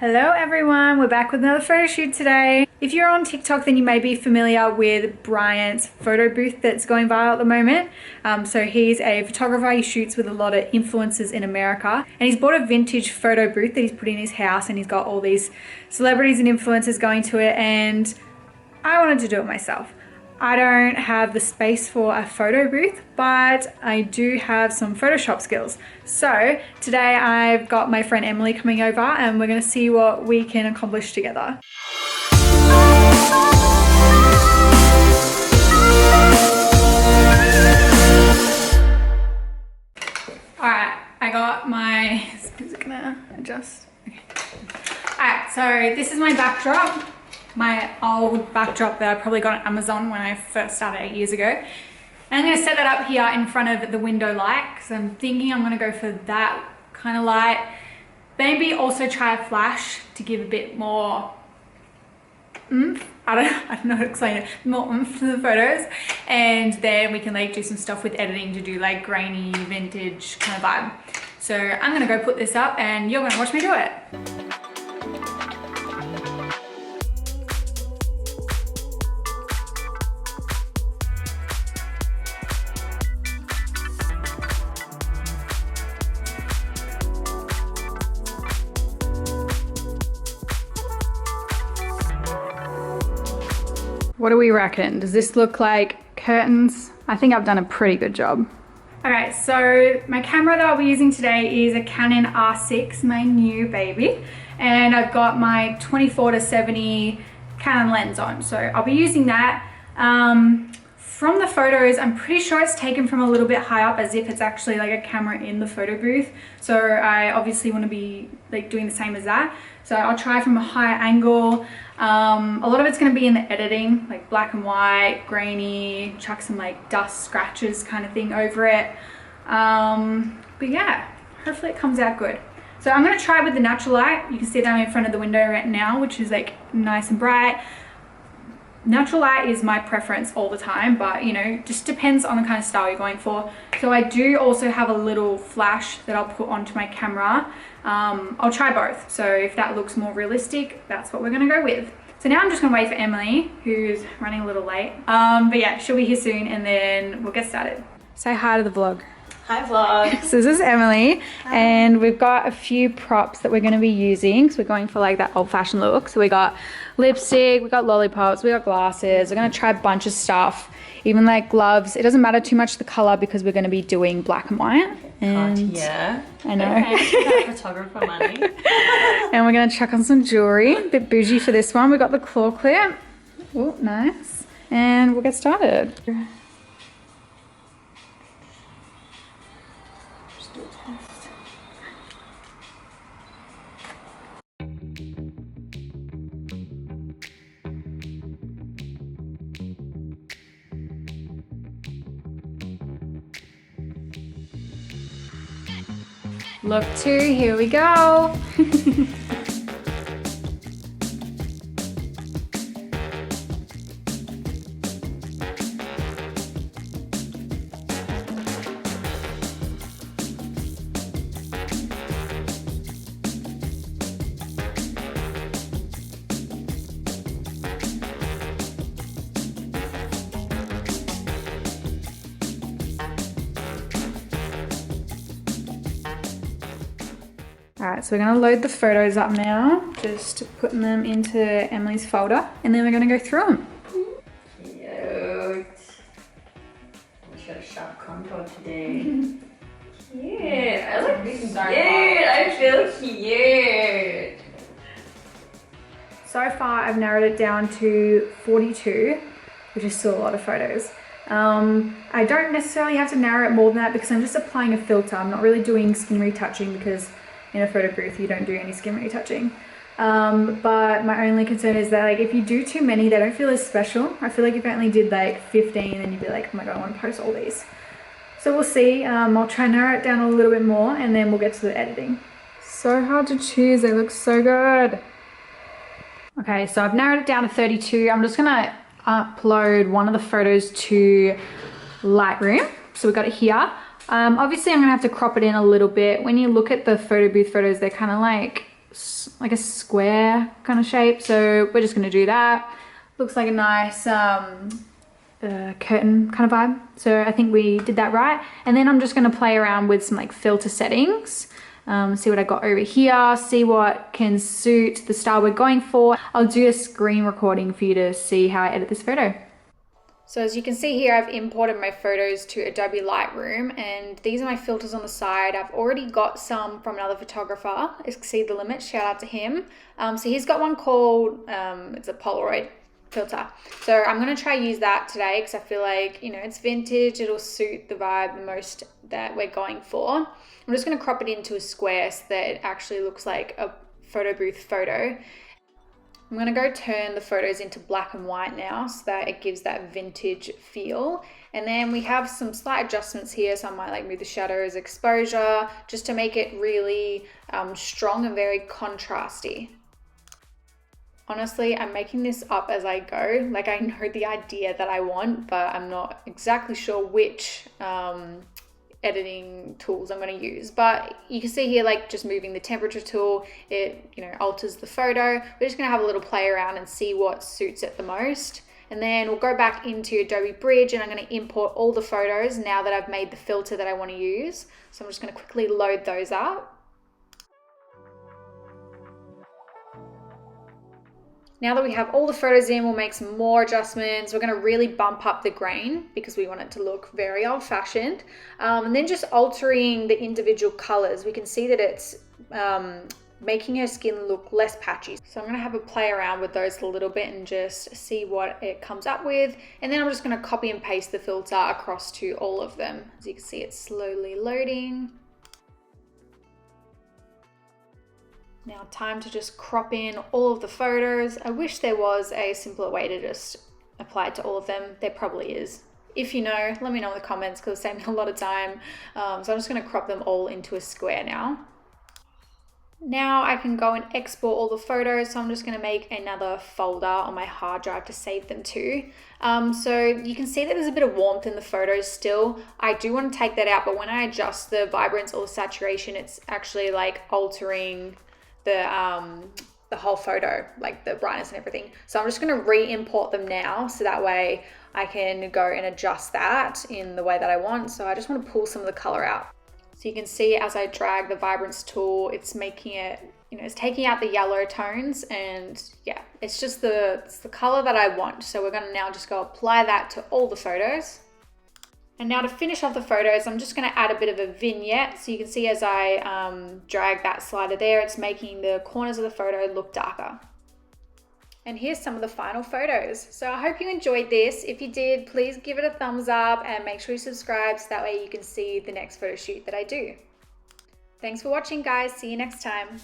Hello everyone, we're back with another photo shoot today. If you're on TikTok, then you may be familiar with Bryant's photo booth that's going viral at the moment. So he's a photographer, he shoots with a lot of influencers in America, and he's bought a vintage photo booth that he's put in his house, and he's got all these celebrities and influencers going to it, and I wanted to do it myself. I don't have the space for a photo booth, but I do have some Photoshop skills. So today I've got my friend Emily coming over and we're gonna see what we can accomplish together. Alright, I got my, is it gonna adjust? Okay. Alright, so this is my backdrop. My old backdrop that I probably got on Amazon when I first started 8 years ago. And I'm going to set that up here in front of the window light because I'm thinking I'm going to go for that kind of light. Maybe also try a flash to give a bit more oomph. I don't know how to explain it. More oomph to the photos. And then we can like do some stuff with editing to do like grainy, vintage kind of vibe. So I'm going to go put this up and you're going to watch me do it. What do we reckon? Does this look like curtains? I think I've done a pretty good job. Okay, so my camera that I'll be using today is a Canon R6, my new baby. And I've got my 24-70 Canon lens on. So I'll be using that. From the photos, I'm pretty sure it's taken from a little bit high up as if it's actually like a camera in the photo booth. So I obviously want to be like doing the same as that. So I'll try from a higher angle. A lot of it's going to be in the editing, like black and white, grainy, chuck some like dust scratches kind of thing over it. But yeah, hopefully it comes out good. So I'm going to try with the natural light. You can see that I'm in front of the window right now, which is like nice and bright. Natural light is my preference all the time, but you know, just depends on the kind of style you're going for. So I do also have a little flash that I'll put onto my camera. I'll try both. So if that looks more realistic, that's what we're gonna go with. So now I'm just gonna wait for Emily, who's running a little late. But yeah, she'll be here soon and then we'll get started. Say hi to the vlog. Hi vlog. So this is Emily. Hi. And we've got a few props that we're going to be using. So we're going for like that old-fashioned look. So we got lipstick, we got lollipops, we got glasses. We're going to try a bunch of stuff, even like gloves. It doesn't matter too much the color because we're going to be doing black and white. And yeah, I know. Okay, photographer money. And we're going to chuck on some jewelry. A bit bougie for this one. We got the claw clip. Oh, nice. And we'll get started. Look 2, here we go. Alright, so we're going to load the photos up now, just putting them into Emily's folder, and then we're going to go through them. Cute. We should have sharp contour today. Cute. I look cute. I feel cute. So far, I've narrowed it down to 42, which is still a lot of photos. I don't necessarily have to narrow it more than that because I'm just applying a filter. I'm not really doing skin retouching because in a photo booth you don't do any skin retouching. But my only concern is that like if you do too many, they don't feel as special. I feel like if I only did like 15, then you'd be like, oh my god, I want to post all these. So we'll see. I'll try and narrow it down a little bit more and then we'll get to the editing. So hard to choose, they look so good. Okay, so I've narrowed it down to 32. I'm just gonna upload one of the photos to Lightroom. So we've got it here. Obviously I'm gonna have to crop it in a little bit. When you look at the photo booth photos, they're kind of like like a square kind of shape. So we're just gonna do that. Looks like a nice curtain kind of vibe. So I think we did that right. And then I'm just gonna play around with some like filter settings. See what I got over here, see what can suit the style we're going for. I'll do a screen recording for you to see how I edit this photo. So as you can see here, I've imported my photos to Adobe Lightroom, and these are my filters on the side. I've already got some from another photographer, Exceed the Limit, shout out to him. So he's got one called, it's a Polaroid Filter. So I'm gonna try use that today because I feel like, you know, it's vintage, it'll suit the vibe the most that we're going for. I'm just gonna crop it into a square so that it actually looks like a photo booth photo. I'm gonna go turn the photos into black and white now so that it gives that vintage feel. And then we have some slight adjustments here. So I might like move the shadows, exposure, just to make it really strong and very contrasty. Honestly, I'm making this up as I go. Like, I know the idea that I want, but I'm not exactly sure which editing tools I'm going to use. But you can see here, like just moving the temperature tool, it, you know, alters the photo. We're just going to have a little play around and see what suits it the most. And then we'll go back into Adobe Bridge and I'm going to import all the photos now that I've made the filter that I want to use. So I'm just going to quickly load those up. Now that we have all the photos in, we'll make some more adjustments. We're gonna really bump up the grain because we want it to look very old-fashioned. And then just altering the individual colors. We can see that it's making her skin look less patchy. So I'm gonna have a play around with those a little bit and just see what it comes up with. And then I'm just gonna copy and paste the filter across to all of them. As you can see, it's slowly loading. Now time to just crop in all of the photos. I wish there was a simpler way to just apply it to all of them. There probably is. If you know, let me know in the comments because it's saving me a lot of time. So I'm just gonna crop them all into a square now. Now I can go and export all the photos. So I'm just gonna make another folder on my hard drive to save them to. So you can see that there's a bit of warmth in the photos still. I do want to take that out, but when I adjust the vibrance or saturation, it's actually like altering the whole photo, like the brightness and everything. So I'm just going to re-import them now so that way I can go and adjust that in the way that I want. So I just want to pull some of the color out. So you can see as I drag the vibrance tool, it's making it, you know, it's taking out the yellow tones, and yeah, it's just it's the color that I want. So we're going to now just go apply that to all the photos. And now to finish off the photos, I'm just going to add a bit of a vignette. So you can see as I drag that slider there, it's making the corners of the photo look darker. And here's some of the final photos. So I hope you enjoyed this. If you did, please give it a thumbs up and make sure you subscribe so that way you can see the next photo shoot that I do. Thanks for watching, guys. See you next time.